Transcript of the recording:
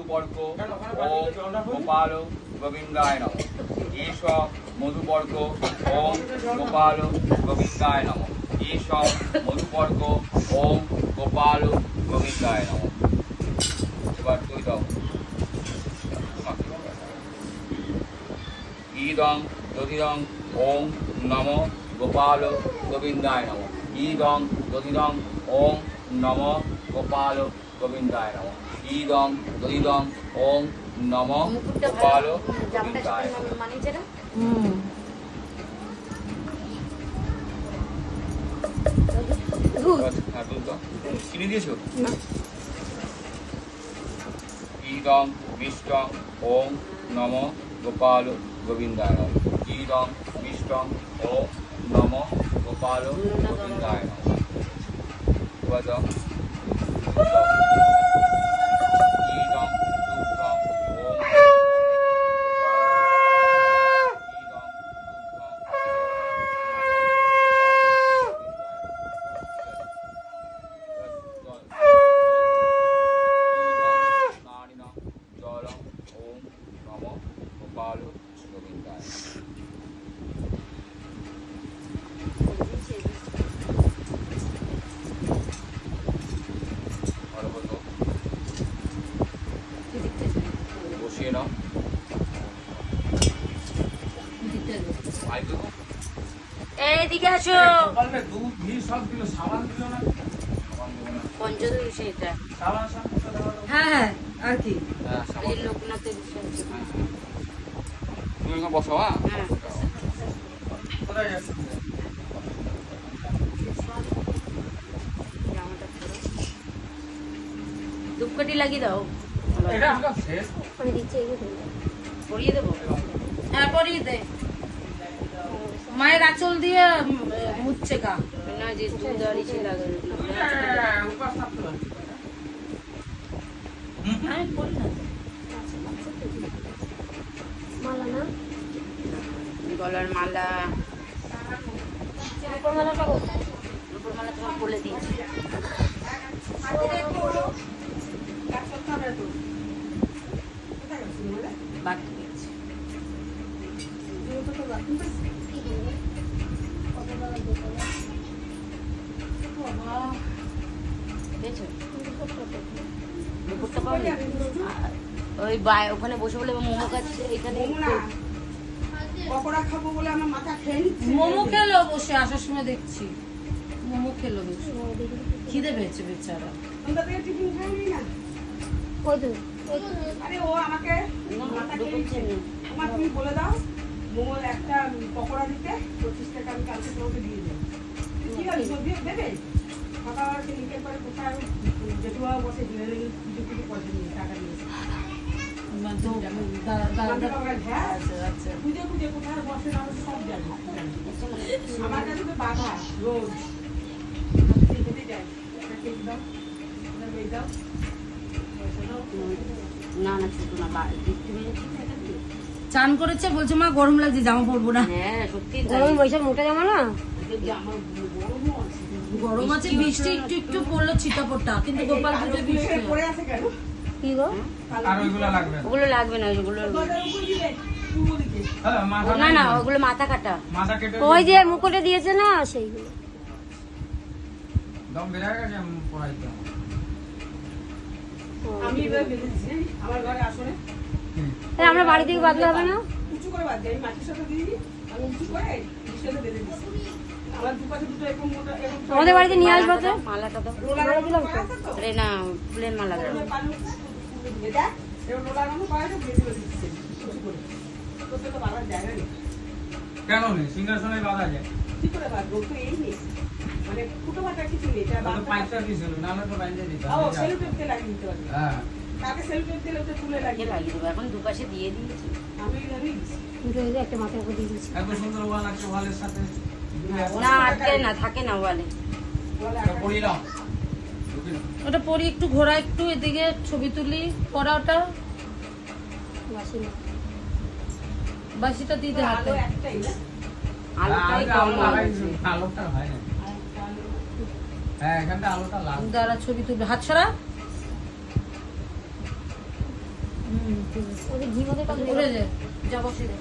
মধুপর্ক ওম গোপাল গোবিন্দায় নমঃ। এষ মধুপর্ক ওম গোপাল গোবিন্দায় নমঃ। এষ মধুপর্ক ওম গোপাল গোবিন্দায় নমঃ। এবার তুই দাও। ইদং দধিদং ওম নমঃ গোপাল গোবিন্দায় নমঃ। ইদং দধিদং ওম নমঃ গোপাল গোবিন্দায় নমঃ। ইদং দধিদং ওম নমঃ গোপাল গোবিন্দায় নমঃ। চিনি দিয়েছো? ইদং মিষ্টং ওম নমঃ গোপাল গোবিন্দায় নমঃ। ইদং মিষ্টং ওম নমঃ গোপাল গোবিন্দায় নমঃ। এবার দাও। ইদং দুগ্ধং ওম জলম ওম নমঃ গোপাল গোবিন্দায়। বসিয়ে নাও। এইদিকে আসো। দুধ ঘি সব দিল, সাবান দিল না? পঞ্চদশ সেটা। হ্যাঁ হ্যাঁ আর কি এই লোকনাথের বিষয়। তুমি এখানে বসো। হ্যাঁ হ্যাঁ কোথায় যাচ্ছে? জামাটা পরো। ধূপকাঠি লাগিয়ে দাও। এটা আমরা শেষ। পরিয়ে দেবো। হ্যাঁ পরিয়ে দে। মায়ের আঁচল দিয়ে মুচ্ছে গা। না যে দুধ আর ইসে লাগে উপাস থাকতে পারে। আমি পরি না। গলার মালা। উপর মালাটা তোমার বলে দিয়েছি। বাকি দিয়েছি। দুপুরটা পাওনি? ওই ওখানে বসে বলে মোমো খাচ্ছে এখানে। পকোড়া খাবো বলে আমার মাথা খেয়ে নিচ্ছে। মোমো খেলো বসে আসার সময় দেখছি। মোমো খেলো বসে। খিদে পেয়েছে বেচারা। সন্ধ্যা থেকে টিফিন খাইনি না। আরে ও আমাকে মাথা খেয়ে নিচ্ছে। আমার তুমি বলে দাও মোমোর একটা পকোড়া দিতে 25 টাকা আমি কালকে তোমাকে দিয়ে দেবো। কি বলি দেবে? বাবা আমাকে নিতে পারে কোথায় যেটুয়া বসে দিয়ে কিছু কিছু পয়সা নিয়ে টাকা নিয়েছে। খুঁজে খুঁজে কোথায় বসে না সব জানি। আমার কাছে তো বাধা রোজ খেতে যাই। কেক দাও, দাও। না না ছোট না তুমি চান করেছে বলছে মা গরম লাগছে জামা পরবো না। হ্যাঁ সত্যি গরম বৈশাখ মোটা জামা না আমার গরমও আছে। গরম আছে বৃষ্টি একটু একটু পড়লো ছিটাপোটা কিন্তু গোপাল পুজোয় বৃষ্টি পড়ে আছে কেন? কি গো আর ওইগুলো লাগবে না। ওগুলো লাগবে না ওইগুলো দরজার উপর দিবে পূর্ব দিকে। হ্যাঁ, মাথা না না ওগুলো মাথা কাটা। মাথা কেটে ওই যে মুকুটে দিয়েছে না সেইগুলো দম বেড়ে গেছে পড়াইতে। আমি এবার বেঁধেছি আমার ঘরে আসনে তাহলে আমরা বাড়ি থেকে বাঁধলে হবে না উঁচু করে বাঁধি। আমি মাটির সাথে দিয়ে দিই, আমি উঁচু করে সাথে বেঁধে দিচ্ছি। আমার দুপাশে দুটো এরকম মোটা এরকম আমাদের বাড়িতে নিয়ে আসবো তো মালাটা তো রোলার দিলাম তো আরে না প্লেন মালা দাও। পালু এটা এর রোলার মতো পায় না বেঁধে দিচ্ছি উঁচু করে। তোতে তো বাবার জায়গা নেই। কেন নেই? সিংহাসনে বাঁধা যায়। কি করে বাঁধবো? তো এই নেই, মানে ফুটো ফাটা কিছু নেই। এটা তো পাইপটা দিছিল, নাহলে তো বাইন্ধে দিত। সেলুটেপ দিয়ে লাগিয়ে দিতে পারবে। হ্যাঁ, তাকে সেলুটেপ দিলে ওটা তুলে লাগিয়ে লাগিয়ে দেবো এখন দুপাশে দিয়ে দিয়েছি। আমি জানি দুটো এই যে একটা মাথার উপর দিয়ে দিয়েছি এত সুন্দর ওয়াল আছে, ওয়ালের সাথে না আটকে না থাকে না বলে পড়ি নাও। ওটা পরি একটু ঘোরা একটু এদিকে ছবি তুলি পরা ওটা বাসি না বাসিটা দিতে হাতে আলো একটাই না। আলুটাই কম আছে। আলোটা হয় না। হ্যাঁ, এখানটা আলোটা লাগবে। দাঁড়া ছবি তুলবে হাত ছড়া ওদের ঘি মধ্যে উড়ে যায় যা বসে দে